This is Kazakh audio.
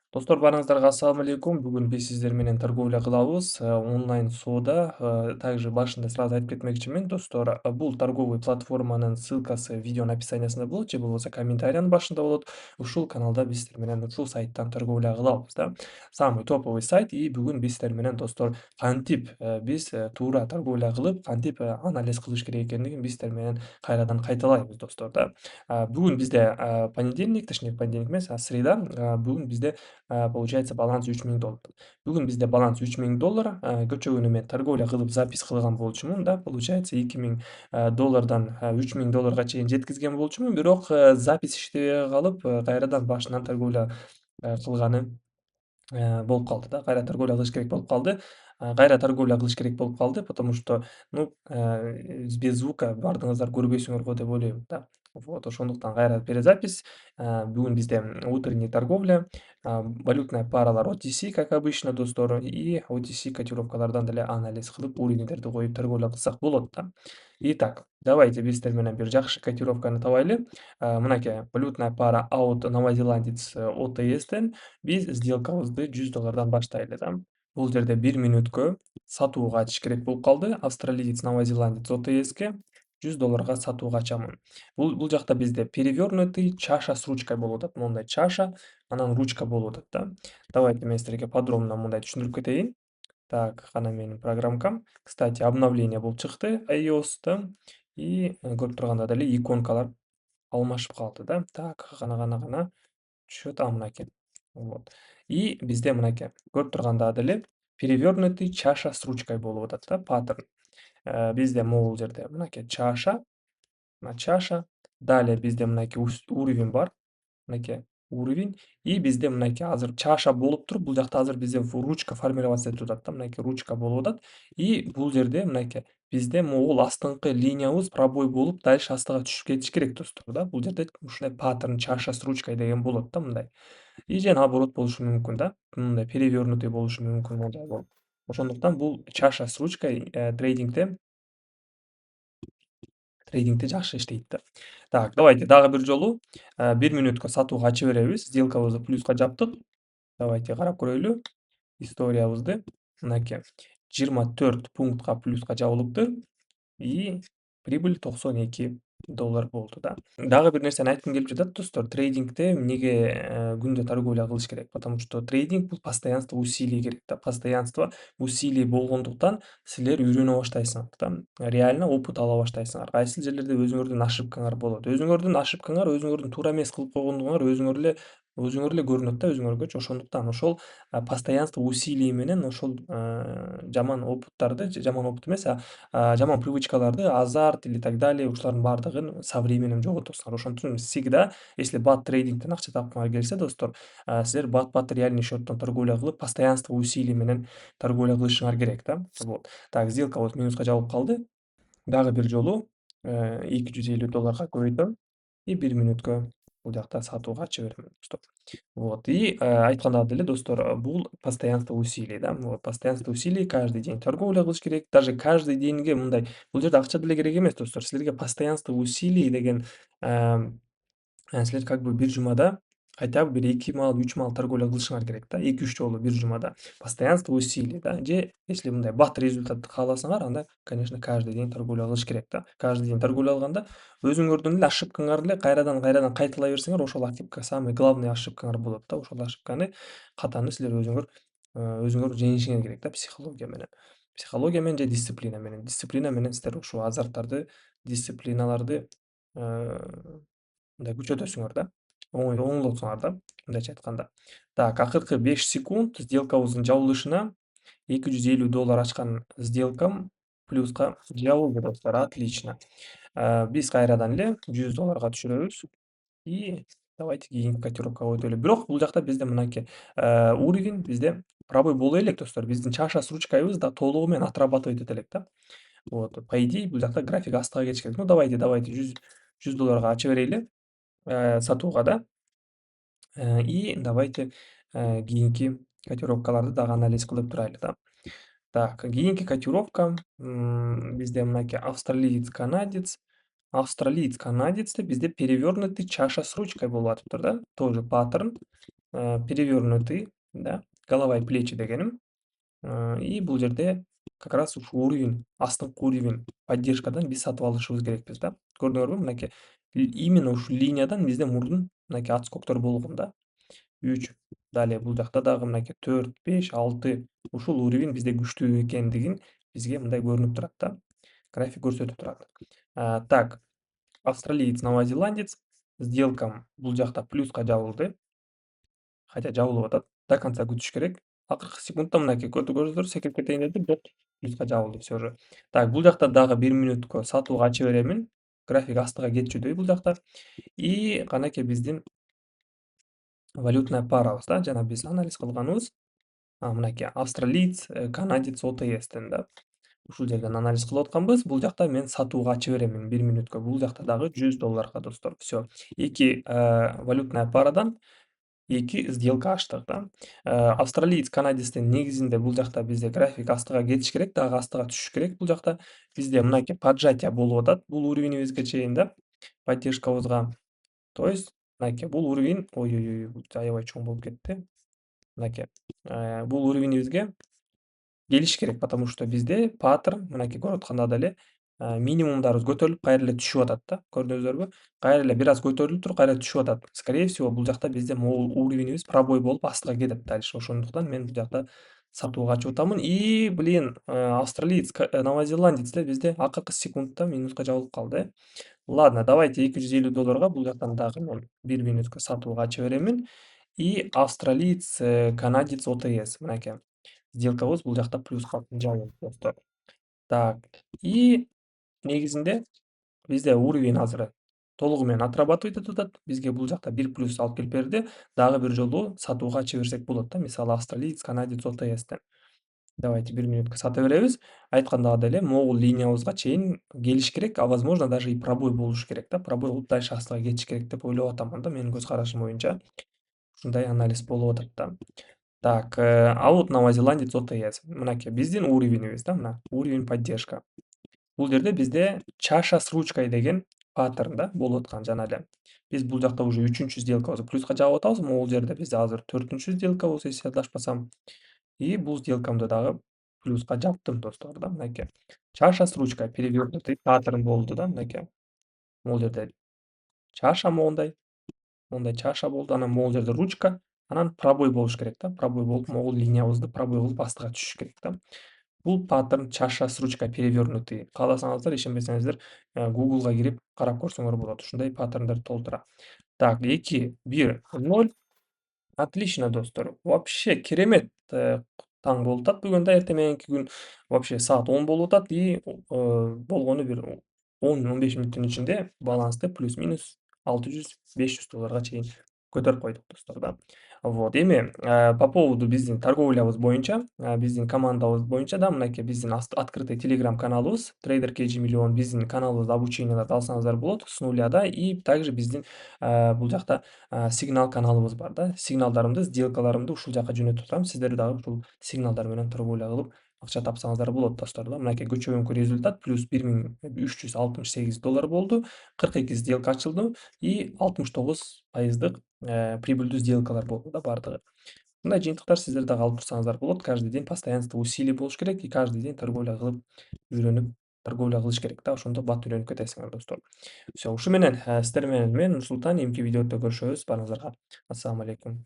Достор, барыңыздарга ассаламу алейкум. Бүгүн биз сиздер менен торговля кылабыз. Онлайн соода. Также башында сразу айтып кетмекчимин, достор, бул торговый платформанын ссылкасы видеонун описаниясында болот же болбосо комментариянын башында болот. Ушул каналда биз сиздер менен ушул сайттан торговля кылабыз да. Самый топовый сайт. И бүгүн биз сиздер менен, достор, кантип биз туура торговля кылып, кантип анализ кылыш керек экендигин биз сиздер менен кайрадан кайталайбыз, достор да. Бүгүн бизде понедельник, точнее понедельник эмес, среда. Бүгүн бизде получается баланс $3000. Бүгүн бизде баланс $3000. Көчөгөнү мен торговля кылып запись кылган болчумун да. Получается $2000 $3000 чейин жеткизген болчумун. Бирок запись иштебей калып, кайрадан башынан торговля кылганы болуп калды да. Кайра торговля кылыш керек болуп калды. Кайра торговля кылыш керек болуп калды, потому что, ну, без звука баардыгыңыздар көрбөйсүңөр деп ойлойм да. Вот, ошондуктан кайра перезапись. Бүгүн бизде утренний торговля, валютная паралар OTC, как обычно, достор, и OTC котировкалардан деле анализ кылып, уровеньдерди коюп торговля кылсак болот да. Итак, давайте биз сиздер менен бир жакшы котировканы табайлы. Мынакей, валютная пара аут новозеландец OTS'тен биз сделкабызды $100 баштайлы да. Бул жерде 1 мүнөткө сатууга ачыш керек болуп калды. Австралиец новозеландец OTS'ке $100 сатууга ачамын. Бул жакта бизде перевёрнутый чаша с ручкой болуп атат. Моундай чаша, анан ручка болуп атат да. Давайте мен сиздерге подробно мындай түшүндүрүп кетейин. Так, кана менин программкам. Кстати, обновление болуп чыкты iOS'та. И көрүп тургандай эле иконкалар алмашып калды да. Так, кана. Чё-то мынакей. Вот. И бизде мынакей, көрүп тургандагыдай эле перевёрнутый чаша с ручкой болуп атат да, паттерн. Бизде могул жерде мынакей чаша, мына чаша. Далее бизде мынакей уровень бар. Мынакей уровень. И бизде мынакей азыр чаша болуп туруп, бул жакта азыр бизде ручка формироваться этип атат да. Мынакей ручка болуп атат. И бул жерде мынакей бизде могул астыңкы линиябыз пробой болуп, дальше астыга түшүп кетиш керек, достор да. Бул жерде ушундай паттерн чаша с ручкой деген болот да, мындай. И же наоборот болушу мүмкүн да. Мындай перевёрнутый болушу мүмкүн мындай болуп. Ошондуктан бул чаша с ручкой трейдингде жакшы иштейт да. Так, давайте дагы бир жолу 1 мүнөткө сатууга ача беребиз. Сделкабызды плюска жаптык. Давайте карап көрөлү. Историябызды. Мынакей 24 пунктка плюска жабылыптыр. И прибыль $92 болду да. Дагы бир нерсени айткым келип жатат, достор. Трейдингде эмнеге күндө торговля кылыш керек? Потому что трейдинг бул постоянство усилий керек да. Постоянство усилий болгондуктан силер үйрөнө баштайсыңар да. Реально опыт ала баштайсыңар. Кайсыл жерлерде өзүңөрдүн ошибкаңар болот. Өзүңөрдүн ошибкаңар өзүңөрдүн туура эмес кылып койгондугуңар өзүңөр эле көрүнөт да өзүңөргөчү. Ошондуктан ошол постоянство усилий менен ошол жаман опыттарды, жаман опыт эмес, жаман привычкаларды, азарт или так далее, ушулардын баардыгын со временем жоготосуңар. Ошон үчүн всегда, если бат трейдингден акча тапкыңар келсе, достор, силер бат реальный счёттон торговля кылып, постоянство усилий менен торговля кылышыңар керек да. Вот. Так, сделкабыз минуска жабылып калды. Дагы бир жолу $250 көбөйтөм и 1 мүнөткө бул жакта сатууга ача берем, достор. Вот. И айткандагыдай эле, достор, бул постоянство усилий да. Вот. Постоянство усилий, каждый день торговля кылыш керек. Даже каждый деньге мындай, бул жерде акча деле керек эмес, достор. Силерге постоянство усилий деген силер как бы бир жумада хотя бы бир 2 маал, 3 маал торговля кылышыңар керек да. 2-3 жолу бир жумада. Постоянство усилий да. Же если мындай бат результатты кааласаңар, анда, конечно, каждый день торговля кылыш керек да. Каждый день торговля кылганда өзүңөрдүн эле ошибкаңарды эле кайрадан кайталай берсеңер, ошол ошибка самый главный ошибкаңар болот да. Ошол ошибканы, катаны силер өзүңөр жеңишиңер керек да, психология менен. Психология менен же дисциплина менен. Дисциплина менен силер ушул азарттарды, дисциплиналарды мындай күчөтөсүңөр да. Оңдотсуңар да, мындайча айтканда. Так, акыркы 5 секунд сделкабыздын жабылышына $250 ачкан сделкам плюска жабылды, достор. Отлично. Биз кайрадан эле $100 түшүрөбүз. И давайте кийинки котировкага өтөлү. Бирок бул жакта бизде мынакей уровень бизде пробой боло элек, достор. Биздин чаша с ручкайыбыз да толугу менен отрабатывать этелек да. Вот. По идее, бул жакта график астыга кетиш керек. Ну, давайте $100 ача берели сатууга да. И давайте кийинки котировкаларды дагы анализ кылып турайлы да. Так, кийинки котировка бизде мынакей австралиец-канадец. Австралиец-канадецте бизде перевёрнутый чаша с ручкой болуп атыптыр да. Тоже паттерн. перевернутый, да, голова и плечи дегеним. И бул жерде как раз ушу уровень, астыңкы уровень поддержкадан биз сатып алышыбыз керекпиз да. Көрдүңөрбү мынакей, именно ушул линиядан бизде мурдун мынакей отскоктор болгон да. 3, далее бул жакта дагы мынакей 4, 5, 6 ушул уровень бизде күчтүү экендигин бизге мындай көрүнүп турат да. График көрсөтүп турат. Так, австралиец, новозеландец сделкам бул жакта плюска жабылды. Хотя жабылып атат. До конца күтүш керек. Акыркы секундда мынакей көрдүңүздөр секирип кетейин дедим, жок, плюска жабылды всё же. Так, бул жакта дагы 1 мүнөткө сатууга ача беремин. График астыга кетчүдөй бул жакта. И канакей биздин валютная парабыз да, жана биз анализ кылганыбыз. Мынакей австралиец, канадец ОТСтен да. Ушул жерден анализ кылып атканбыз. Бул жакта мен сатууга ача беремин 1 мүнөткө. Бул жакта дагы $100 достор. Всё. Эки валютная парадан 2 сделка ачтык да. Австралиец, канадецтин негизинде бул жакта бизде график астыга кетиш керек, дагы астыга түшүш керек бул жакта. Бизде мынакей поджатие болуп атат бул уровенибизге чейин да, поддержкабызга. То есть мынакей бул уровень, ой-ой-ой, бул аябай чоң болуп кетти. Мынакей, бул уровенибизге келиш керек, потому что бизде паттерн мынакей көрүп аткандагыдай эле минимумдарыбыз көтөрүлүп, кайра эле түшүп атат да. Көрдүңүздөрбү? Кайра эле бир аз көтөрүлүп туруп, кайра түшүп атат. Скорее всего, бул жакта бизде могул уровенибиз пробой болуп астыга кетет дальше. Ошондуктан мен бул жакта сатууга ачып атамын. И, блин, австралиец, новозеландец деле бизде акыркы секундда минуска жабылып калды, э. Ладно, давайте $250 бул жактан дагы мен 1 минутка сатууга ача беремин. И австралиец, канадец ОТС мынакей. Сделкабыз бул жакта плюска жабылды достор. Так, и негизинде бизде уровень азыр толугу менен отрабатывать этип атат. Бизге бул жакта 1 плюс алып келип берди. Дагы бир жолу сатууга ача берсек болот да. Мисалы австралиец, канадец ОТСтен. Давайте 1 мүнөткө сата беребиз. Айткандагыдай эле могул линиябызга чейин келиш керек, а возможно даже и пробой болуш керек да. Пробой болуп дальше астыга кетиш керек деп ойлоп атамын да, менин көз карашым боюнча. Ушундай анализ болуп атат да. Так, а вот новозеландец ОТС. Мынакей биздин уровенибиз да, мына уровень поддержка. Бул жерде бизде чаша с ручкой деген паттерн да болуп аткан жана эле. Биз бул жакта уже 3-чү сделкабызды плюска жаап атабыз. Могул жерде бизде азыр 4-чү сделкабыз, если адашпасам. И бул сделкамды дагы плюска жаптым достор да, мынакей. Чаша с ручкой перевернутый паттерн болду да, мынакей. Могул жерде чаша моундай чаша болду, анан могул жерде ручка, анан пробой болуш керек да. Пробой болуп, могул линиябызды пробой кылып астыга түшүш керек да. Бул паттерн чаша с ручкой перевернутый. Кааласаңыздар, ишенбесеңиздер, Google'га кирип карап көрсөңөр болот. Ушундай паттерндер толтура. Так, 2, 1, 0. Отлично, достор. Вообще керемет, таң болуп атат бүгүн да, эртең мененки күн вообще саат 10 болуп атат и болгону бир 10-15 мүнөттүн ичинде балансты плюс-минус $600–500 чейин көтөрүп койдук достор да. Вот, эми, по поводу биздин торговлябыз боюнча, биздин командабыз боюнча да, мынакей биздин открытый телеграм каналыбыз Trader KG Million биздин каналыбызда обученияларды алсаңыздар болот с нуля да, и также биздин бул жакта сигнал каналыбыз бар да. Сигналдарымды, сделкаларымды ушул жака жөнөтүп турам. Сиздер дагы ушул сигналдар менен торговля кылып акча тапсаңыздар болот достор да. Мынакей көчөгөнкү результат плюс $1368 болду. 42 сделка ачылды и 69% прибыльдүү сделкалар болду да бардыгы. Мындай жыйынтыктар сиздер дагы алып турсаңыздар болот. Каждый день постоянство усилий болуш керек и каждый день торговля кылып, үйрөнүп, торговля кылыш керек да. Ошондо бат үйрөнүп кетесиңер достор. Всё, ушу менен сиздер менен мен Нурсултан. Эмки видеодо көрүшөбүз. Баарыңыздарга ассаламу алейкум.